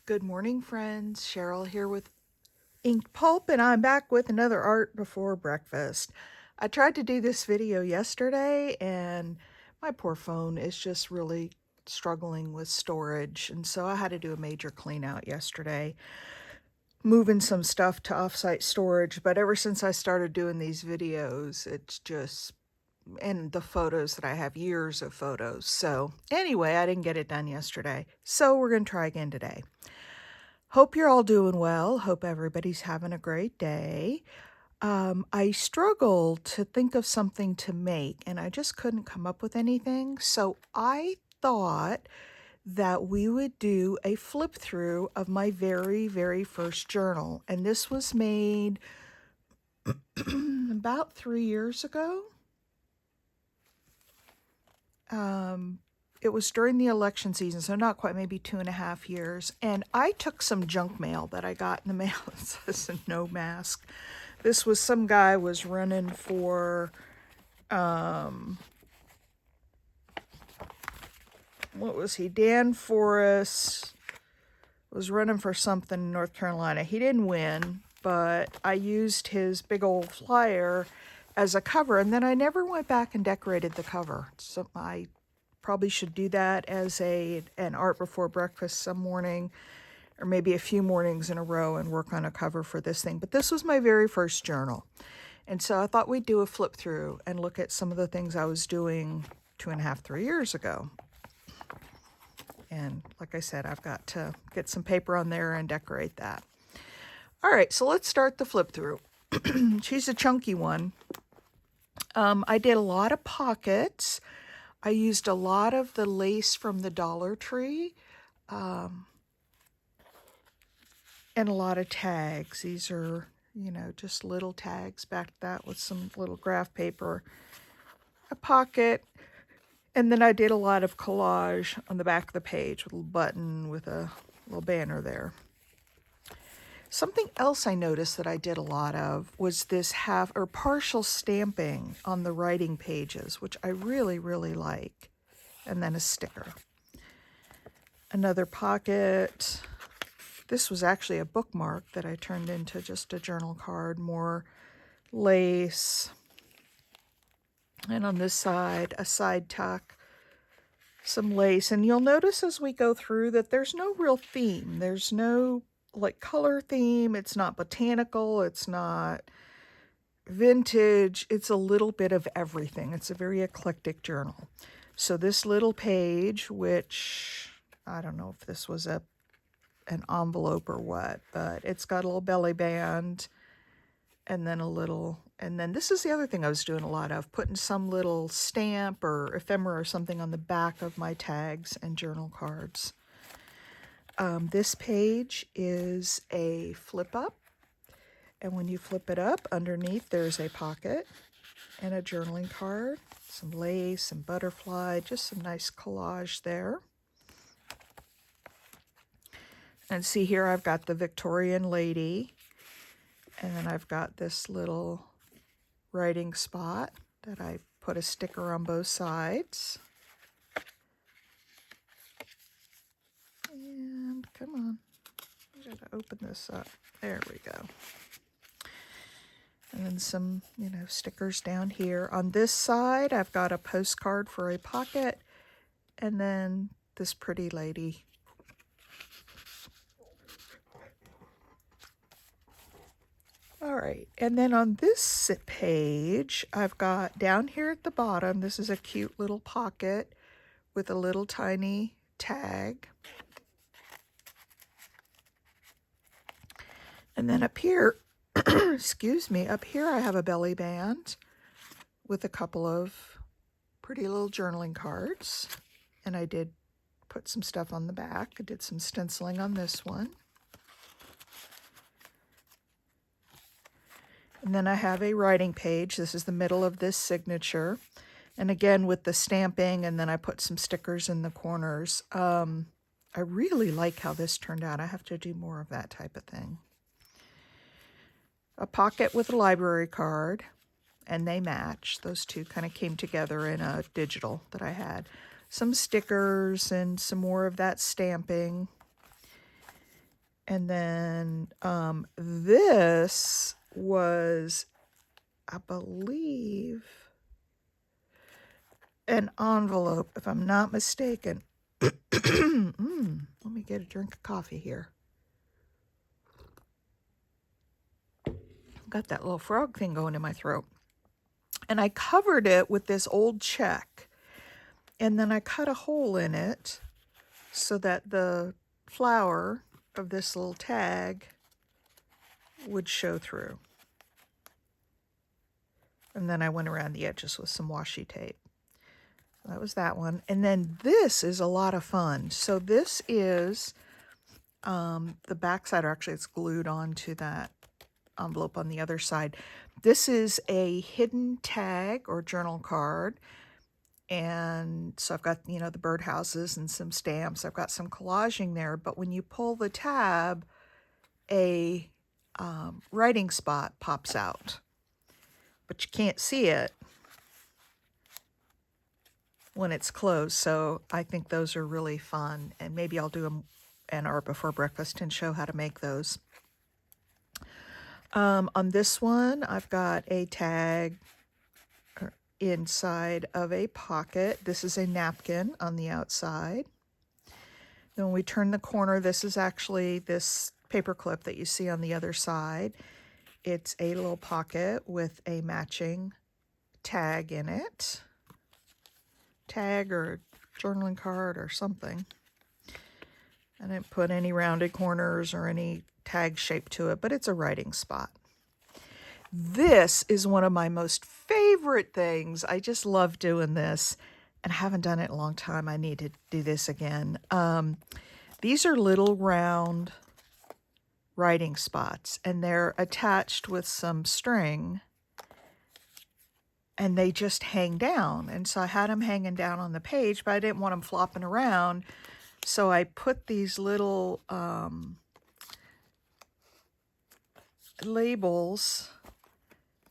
Good morning, friends. Cheryl here with Inked Pulp, and I'm back with another art before breakfast. I tried to do this video yesterday, and my poor phone is just really struggling with storage, and so I had to do a major clean out yesterday, moving some stuff to offsite storage. But ever since I started doing these videos, it's just, and the photos that I have, years of photos. So anyway, I didn't get it done yesterday, so we're going to try again today. Hope you're all doing well. Hope everybody's having a great day. I struggled to think of something to make, and I just couldn't come up with anything. So I thought that we would do a flip through of my very, very first journal. And this was made about 3 years ago. It was during the election season, so not quite, maybe 2.5 years. And I took some junk mail that I got in the mail. It says no mask. This was some guy was running for, what was he? Dan Forrest was running for something in North Carolina. He didn't win, but I used his big old flyer as a cover, and then I never went back and decorated the cover. So I probably should do that as an art before breakfast some morning, or maybe a few mornings in a row, and work on a cover for this thing. But this was my very first journal. And so I thought we'd do a flip through and look at some of the things I was doing 2.5, 3 years ago. And like I said, I've got to get some paper on there and decorate that. All right, so let's start the flip through. She's a chunky one. I did a lot of pockets. I used a lot of the lace from the Dollar Tree, and a lot of tags. These are, just little tags. Back that with some little graph paper, a pocket, and then I did a lot of collage on the back of the page with a little button with a little banner there. Something else I noticed that I did a lot of was this half or partial stamping on the writing pages, which I really, really like. And then a sticker. Another pocket. This was actually a bookmark that I turned into just a journal card. More lace. And on this side, a side tuck, some lace. And you'll notice as we go through that there's no real theme. There's no color theme. It's not botanical. It's not vintage. It's a little bit of everything. It's a very eclectic journal. So this little page, which I don't know if this was an envelope or what, but it's got a little belly band and then and then this is the other thing I was doing a lot of, putting some little stamp or ephemera or something on the back of my tags and journal cards. This page is a flip up, and when you flip it up, underneath there's a pocket and a journaling card, some lace, some butterfly, just some nice collage there. And see here I've got the Victorian lady, and then I've got this little writing spot that I put a sticker on both sides. And come on, I gotta open this up. There we go. And then some, stickers down here. On this side, I've got a postcard for a pocket, and then this pretty lady. All right, and then on this page, I've got down here at the bottom, this is a cute little pocket with a little tiny tag. And then up here, excuse me, up here I have a belly band with a couple of pretty little journaling cards. And I did put some stuff on the back. I did some stenciling on this one. And then I have a writing page. This is the middle of this signature. And again, with the stamping, and then I put some stickers in the corners. I really like how this turned out. I have to do more of that type of thing. A pocket with a library card, and they match. Those two kind of came together in a digital that I had. Some stickers and some more of that stamping. And then this was, I believe, an envelope, if I'm not mistaken. Let me get a drink of coffee here. Got that little frog thing going in my throat. And I covered it with this old check. And then I cut a hole in it so that the flower of this little tag would show through. And then I went around the edges with some washi tape. That was that one. And then this is a lot of fun. So this is the back side, or actually it's glued onto that envelope on the other side. This is a hidden tag or journal card. And so I've got, you know, the birdhouses and some stamps. I've got some collaging there. But when you pull the tab, a writing spot pops out. But you can't see it when it's closed. So I think those are really fun. And maybe I'll do an art before breakfast and show how to make those. On this one, I've got a tag inside of a pocket. This is a napkin on the outside. Then when we turn the corner, this is actually this paper clip that you see on the other side. It's a little pocket with a matching tag in it. Tag or journaling card or something. I didn't put any rounded corners or any tag shape to it, but it's a writing spot. This is one of my most favorite things. I just love doing this, and I haven't done it in a long time. I need to do this again. These are little round writing spots, and they're attached with some string, and they just hang down. And so I had them hanging down on the page, but I didn't want them flopping around. So I put these little labels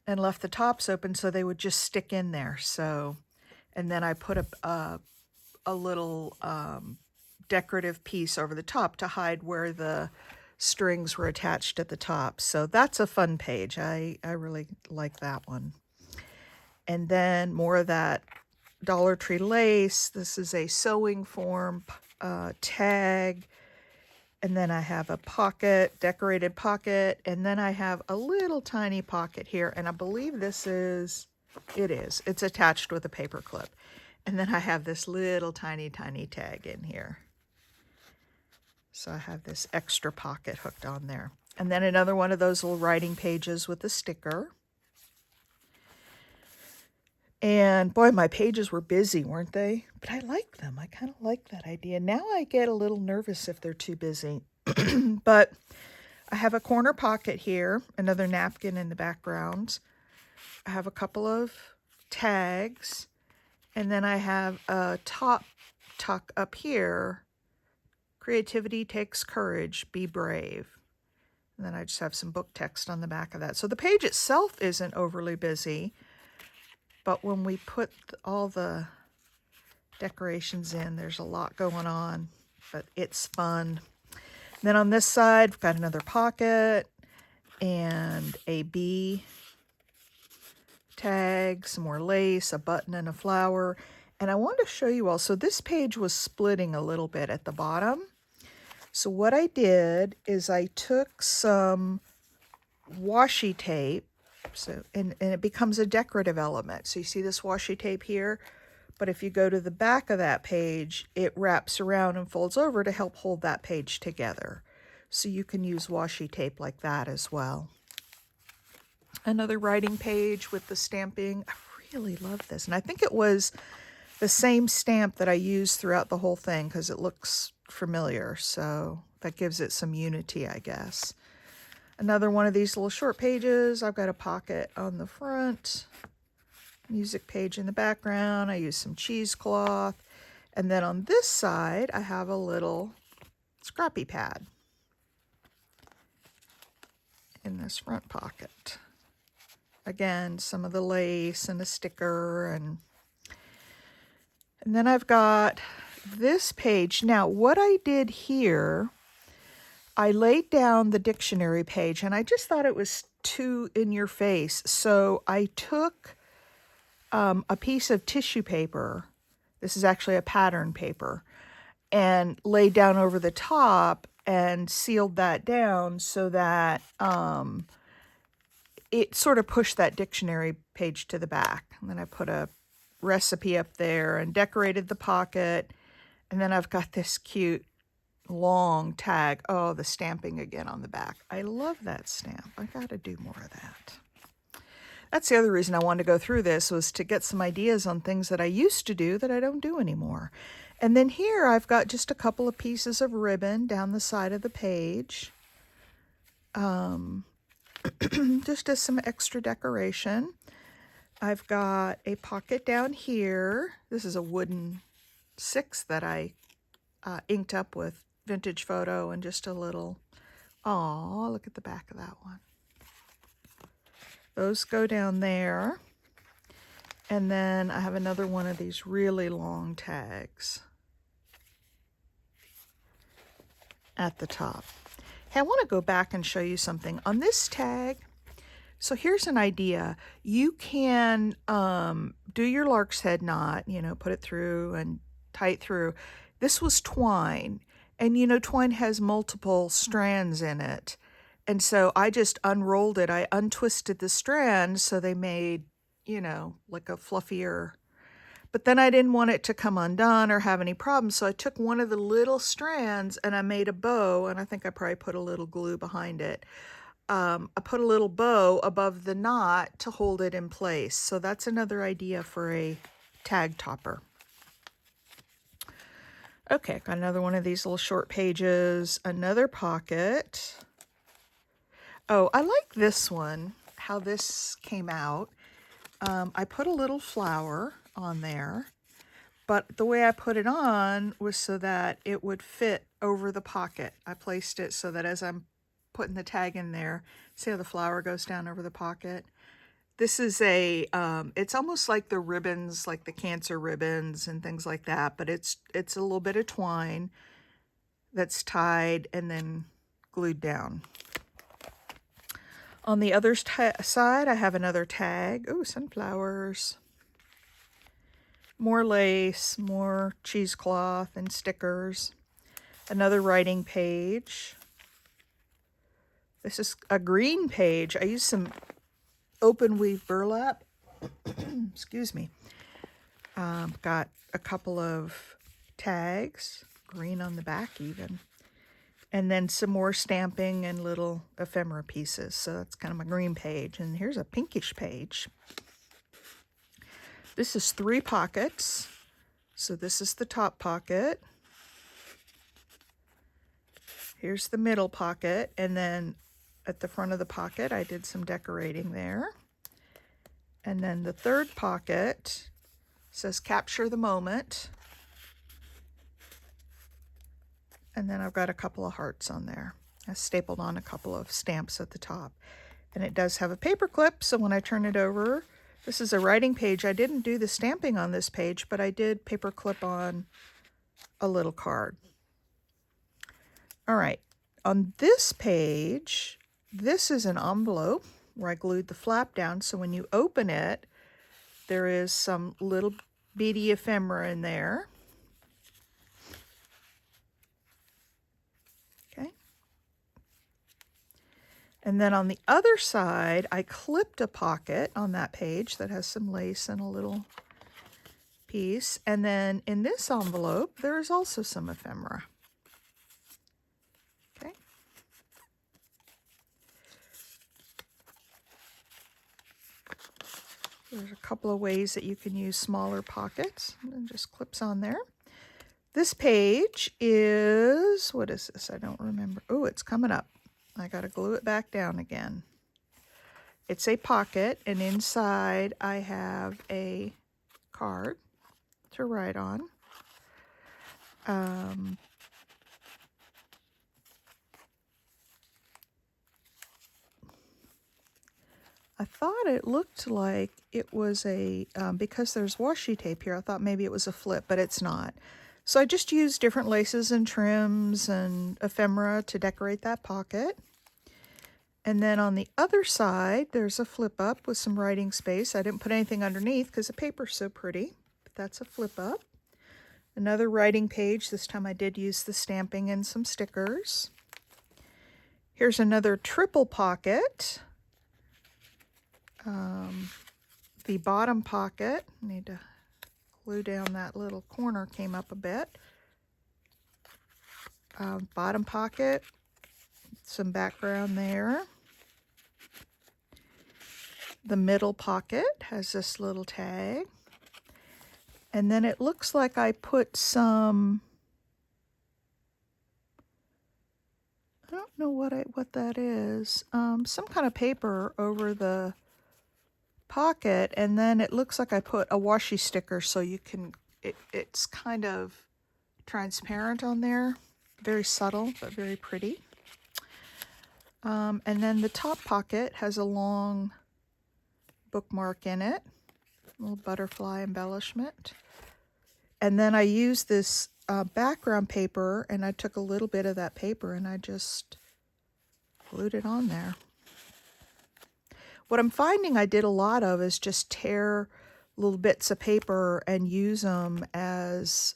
and left the tops open so they would just stick in there. So, and then I put a little decorative piece over the top to hide where the strings were attached at the top. So that's a fun page. I really like that one. And then more of that Dollar Tree lace. This is a sewing form tag. And then I have a pocket, decorated pocket. And then I have a little tiny pocket here. And I believe this is, it's attached with a paper clip. And then I have this little tiny tag in here. So I have this extra pocket hooked on there. And then another one of those little writing pages with a sticker. And boy, my pages were busy, weren't they? But I like them. I kind of like that idea. Now I get a little nervous if they're too busy. But I have a corner pocket here, another napkin in the background. I have a couple of tags. And then I have a top tuck up here. Creativity takes courage, be brave. And then I just have some book text on the back of that. So the page itself isn't overly busy. But when we put all the decorations in, there's a lot going on, but it's fun. And then on this side, we've got another pocket and a bee tag, some more lace, a button and a flower. And I wanted to show you all, so this page was splitting a little bit at the bottom. So what I did is I took some washi tape. So, and it becomes a decorative element. So you see this washi tape here, but if you go to the back of that page, it wraps around and folds over to help hold that page together. So you can use washi tape like that as well. Another writing page with the stamping. I really love this. And I think it was the same stamp that I used throughout the whole thing because it looks familiar. So that gives it some unity, I guess. Another one of these little short pages. I've got a pocket on the front, music page in the background. I use some cheesecloth. And then on this side, I have a little scrappy pad in this front pocket. Again, some of the lace and a sticker. And then I've got this page. Now, what I did here, I laid down the dictionary page and I just thought it was too in your face. So I took a piece of tissue paper. This is actually a pattern paper, and laid down over the top and sealed that down so that it sort of pushed that dictionary page to the back. And then I put a recipe up there and decorated the pocket. And then I've got this cute long tag. Oh, the stamping again on the back. I love that stamp. I got to do more of that. That's the other reason I wanted to go through this, was to get some ideas on things that I used to do that I don't do anymore. And then here I've got just a couple of pieces of ribbon down the side of the page. Just as some extra decoration. I've got a pocket down here. This is a wooden 6 that I inked up with vintage photo and just a little, oh, look at the back of that one. Those go down there. And then I have another one of these really long tags at the top. Hey, I want to go back and show you something. On this tag, so here's an idea. You can do your lark's head knot, you know, put it through and tight through. This was twine, and you know, twine has multiple strands in it. And so I just unrolled it. I untwisted the strands so they made, you know, like a fluffier. But then I didn't want it to come undone or have any problems. So I took one of the little strands and I made a bow, and I think I probably put a little glue behind it. I put a little bow above the knot to hold it in place. So that's another idea for a tag topper. Okay, got another one of these little short pages, another pocket. Oh, I like this one, how this came out. I put a little flower on there, but the way I put it on was so that it would fit over the pocket. I placed it so that as I'm putting the tag in there, see how the flower goes down over the pocket? This is a, it's almost like the ribbons, like the cancer ribbons and things like that, but it's a little bit of twine that's tied and then glued down. On the other side, I have another tag. Oh, sunflowers. More lace, more cheesecloth and stickers. Another writing page. This is a green page. I used some open weave burlap. Excuse me. Got a couple of tags, green on the back even. And then some more stamping and little ephemera pieces. So that's kind of my green page. And here's a pinkish page. This is 3 pockets. So this is the top pocket. Here's the middle pocket. And then at the front of the pocket, I did some decorating there. And then the third pocket says capture the moment. And then I've got a couple of hearts on there. I stapled on a couple of stamps at the top. And it does have a paper clip, so when I turn it over, this is a writing page. I didn't do the stamping on this page, but I did paper clip on a little card. All right, on this page, this is an envelope where I glued the flap down, so when you open it, there is some little beady ephemera in there. And then on the other side, I clipped a pocket on that page that has some lace and a little piece. And then in this envelope, there is also some ephemera. Okay. There's a couple of ways that you can use smaller pockets, and just clips on there. This page is, what is this? I don't remember. Oh, it's coming up. I got to glue it back down again. It's a pocket, and inside I have a card to write on. I thought it looked like it was a, because there's washi tape here, I thought maybe it was a flip, but it's not. So I just used different laces and trims and ephemera to decorate that pocket. And then on the other side, there's a flip up with some writing space. I didn't put anything underneath because the paper's so pretty, but that's a flip up. Another writing page. This time I did use the stamping and some stickers. Here's another triple pocket. The bottom pocket, need to glue down that little corner, came up a bit. Bottom pocket, some background there. The middle pocket has this little tag. And then it looks like I put some, I don't know what that is, some kind of paper over the pocket, and then it looks like I put a washi sticker so you can, it's kind of transparent on there. Very subtle, but very pretty. And then the top pocket has a long bookmark in it, a little butterfly embellishment. And then I used this background paper, and I took a little bit of that paper and I just glued it on there. What I'm finding I did a lot of is just tear little bits of paper and use them as,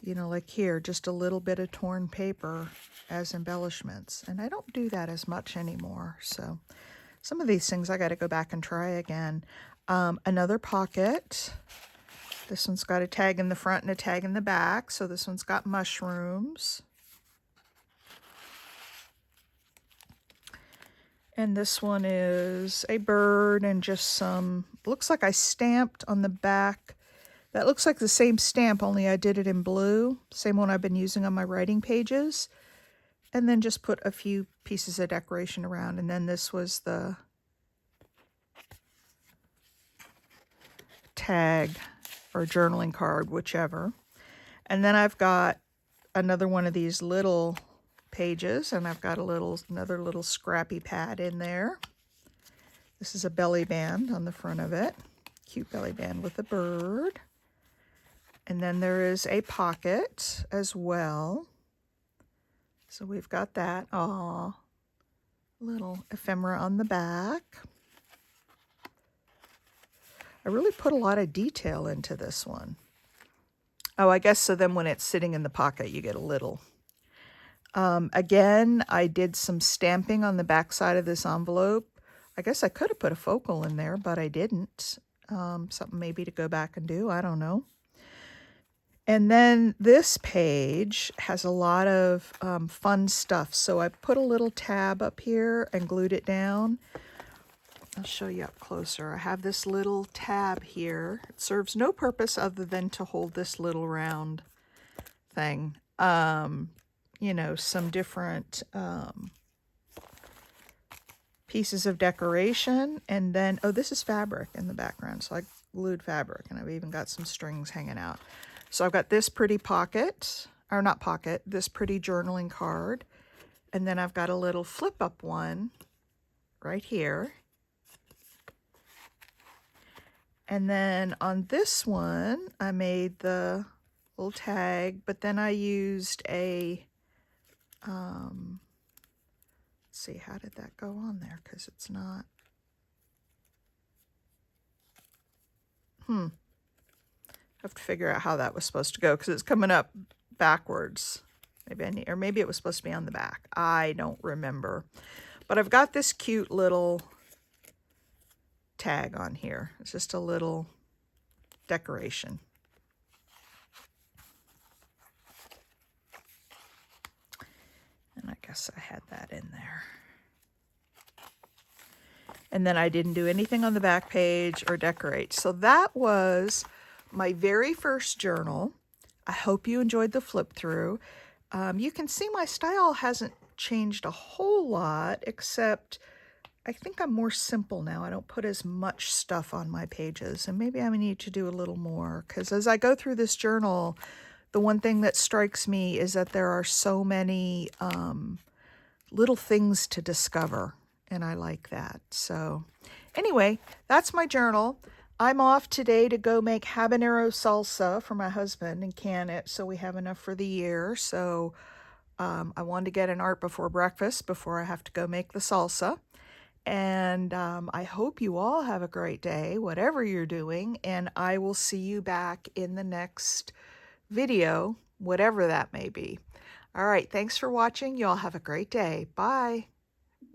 you know, like here, just a little bit of torn paper as embellishments. And I don't do that as much anymore. So some of these things I got to go back and try again. Another pocket. This one's got a tag in the front and a tag in the back. So this one's got mushrooms. And this one is a bird and just some, looks like I stamped on the back. That looks like the same stamp, only I did it in blue. Same one I've been using on my writing pages. And then just put a few pieces of decoration around. And then this was the tag or journaling card, whichever. And then I've got another one of these little pages, and I've got another little scrappy pad in there. This is a belly band on the front of it. Cute belly band with a bird. And then there is a pocket as well. So we've got that. Aw, little ephemera on the back. I really put a lot of detail into this one. Oh, I guess so then when it's sitting in the pocket, you get a little. Again, I did some stamping on the back side of this envelope. I guess I could have put a focal in there, but I didn't. Something maybe to go back and do. I don't know. And then this page has a lot of fun stuff. So I put a little tab up here and glued it down. I'll show you up closer. I have this little tab here. It serves no purpose other than to hold this little round thing. You know, some different pieces of decoration. And then, oh, this is fabric in the background. So I glued fabric, and I've even got some strings hanging out. So I've got this pretty pocket, or not pocket, this pretty journaling card. And then I've got a little flip up one right here. And then on this one, I made the little tag, but then I used a, let's see, how did that go on there? Because it's not, I have to figure out how that was supposed to go because it's coming up backwards. Maybe I need, or maybe it was supposed to be on the back. I don't remember. But I've got this cute little tag on here. It's just a little decoration. And I guess I had that in there. And then I didn't do anything on the back page or decorate. So that was my very first journal. I hope you enjoyed the flip through. You can see my style hasn't changed a whole lot, except I think I'm more simple now. I don't put as much stuff on my pages, and maybe I need to do a little more, because as I go through this journal, the one thing that strikes me is that there are so many little things to discover, and I like that. So anyway, that's my journal. I'm off today to go make habanero salsa for my husband and can it so we have enough for the year. So I wanted to get an art before breakfast before I have to go make the salsa. And I hope you all have a great day, whatever you're doing, and I will see you back in the next video, whatever that may be. All right, thanks for watching. You all have a great day. Bye.